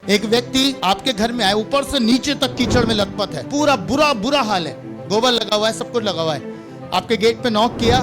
एक व्यक्ति आपके घर में आए, ऊपर से नीचे तक कीचड़ में लथपथ है, पूरा बुरा बुरा हाल है, गोबर लगा हुआ है, सब कुछ लगा हुआ है। आपके गेट पे नॉक किया,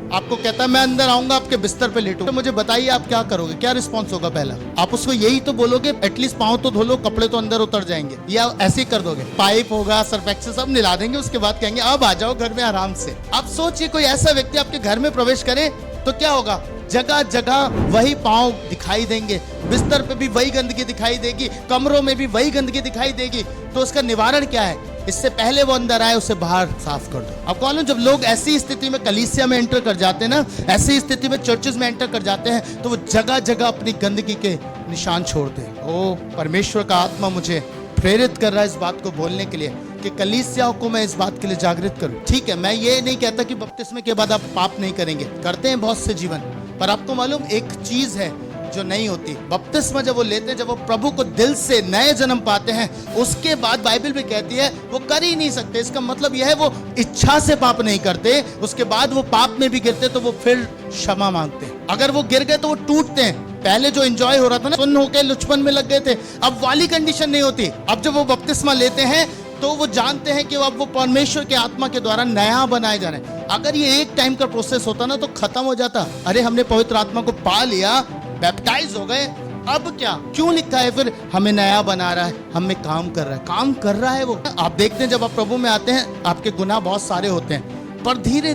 आपको कहता है मैं अंदर आऊंगा, आपके बिस्तर पे लेटूंगा। तो मुझे बताइए आप क्या करोगे, क्या रिस्पॉन्स होगा? पहला आप उसको यही तो बोलोगे एटलीस्ट पाँव तो धो लो, कपड़े तो अंदर उतर जाएंगे, या ऐसे ही कर दोगे? पाइप होगा, सर्फ एक्सेल सब मिला देंगे, उसके बाद कहेंगे अब आ जाओ घर में आराम से। अब सोचिए कोई ऐसा व्यक्ति आपके घर में प्रवेश करे तो क्या होगा? जगह जगह वही पांव दिखाई देंगे, बिस्तर पे भी वही गंदगी दिखाई देगी, कमरों में भी वही गंदगी दिखाई देगी। तो उसका निवारण क्या है? इससे पहले वो अंदर आए उसे बाहर साफ कर दो। अब कौन, जब लोग ऐसी स्थिति में कलीसिया में एंटर कर जाते हैं ना, ऐसी स्थिति में चर्चेस में एंटर कर जाते हैं, तो वो जगह जगह अपनी गंदगी के निशान छोड़ते हैं। ओ परमेश्वर का आत्मा मुझे प्रेरित कर रहा है इस बात को बोलने के लिए कि कलीसियाओं को मैं इस बात के लिए जागृत करूं। ठीक है, मैं ये नहीं कहता कि बपतिस्मे के बाद आप पाप नहीं करेंगे, करते हैं बहुत से जीवन, पर आपको मालूम एक चीज है जो नहीं होती। बपतिस्मा जब वो लेते हैं, जब वो प्रभु को दिल से नए जन्म पाते हैं, उसके बाद बाइबल भी कहती है वो कर ही नहीं सकते। इसका मतलब यह है वो इच्छा से पाप नहीं करते, उसके बाद वो पाप में भी गिरते तो वो फिर क्षमा मांगते हैं। अगर वो गिर गए तो वो टूटते हैं। पहले जो एंजॉय हो रहा था ना, सुन्न होके लुचपन में लग गए थे, अब वाली कंडीशन नहीं होती। अब जब वो बपतिस्मा लेते हैं तो वो जानते हैं कि अब वो परमेश्वर के आत्मा के द्वारा नया बनाए जा रहे हैं। अगर ये एक टाइम का प्रोसेस होता ना तो खत्म हो जाता। अरे हमने पवित्र आत्मा को पा लिया, बैप्टाइज हो गए, अब क्या? क्यों लिखा है फिर हमें नया बना रहा है, हमें काम कर रहा है, काम कर रहा है वो। आप देखते हैं जब आप प्रभु में आते हैं आपके गुनाह बहुत सारे होते हैं, पर धीरे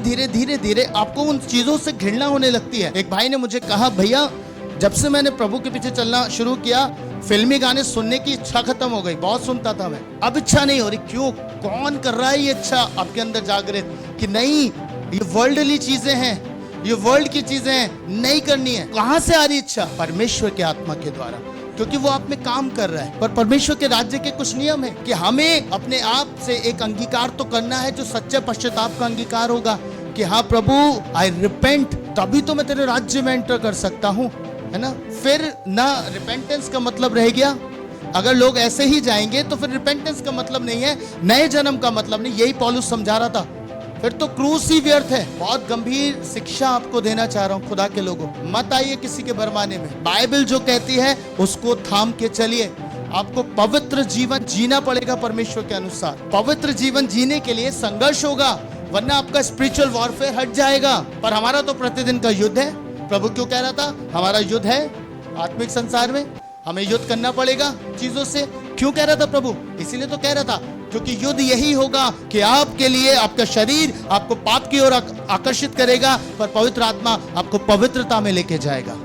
धीरे आपको उन चीजों से घृणा होने लगती है। एक भाई ने मुझे कहा, भैया जब से मैंने प्रभु के पीछे चलना शुरू किया, फिल्मी गाने सुनने की इच्छा खत्म हो गई। बहुत सुनता था मैं, अब इच्छा नहीं हो रही। क्यों? कौन कर रहा है ये इच्छा आपके अंदर जागृत कि नहीं ये वर्ल्डली चीजें हैं, ये वर्ल्ड की चीजें हैं, नहीं करनी है? कहां से आ रही इच्छा? परमेश्वर के आत्मा के द्वारा, क्योंकि वो आप में काम कर रहा है। पर परमेश्वर के राज्य के कुछ नियम है कि हमें अपने आप से एक अंगीकार तो करना है जो सच्चे पश्चाताप का अंगीकार होगा कि हाँ प्रभु आई रिपेंट, तभी तो मैं तेरे राज्य में एंटर कर सकता हूँ, है ना? फिर ना रिपेंटेंस का मतलब रह गया। अगर लोग ऐसे ही जाएंगे तो फिर रिपेंटेंस का मतलब नहीं है, नए जन्म का मतलब नहीं। यही पौलुस समझा रहा था। फिर तो क्रूस ही व्यर्थ है। बहुत गंभीर शिक्षा आपको देना चाह रहा हूं, खुदा के लोगों, मत आइए किसी के भरमाने में। बाइबल जो कहती है उसको थाम के चलिए। आपको पवित्र जीवन जीना पड़ेगा परमेश्वर के अनुसार। पवित्र जीवन जीने के लिए संघर्ष होगा, वरना आपका स्पिरिचुअल वॉरफेयर हट जाएगा। पर हमारा तो प्रतिदिन का युद्ध है। प्रभु क्यों कह रहा था हमारा युद्ध है आत्मिक संसार में, हमें युद्ध करना पड़ेगा चीजों से। क्यों कह रहा था प्रभु? इसीलिए तो कह रहा था क्योंकि युद्ध यही होगा कि आपके लिए आपका शरीर आपको पाप की ओर आकर्षित करेगा, पर पवित्र आत्मा आपको पवित्रता में लेके जाएगा।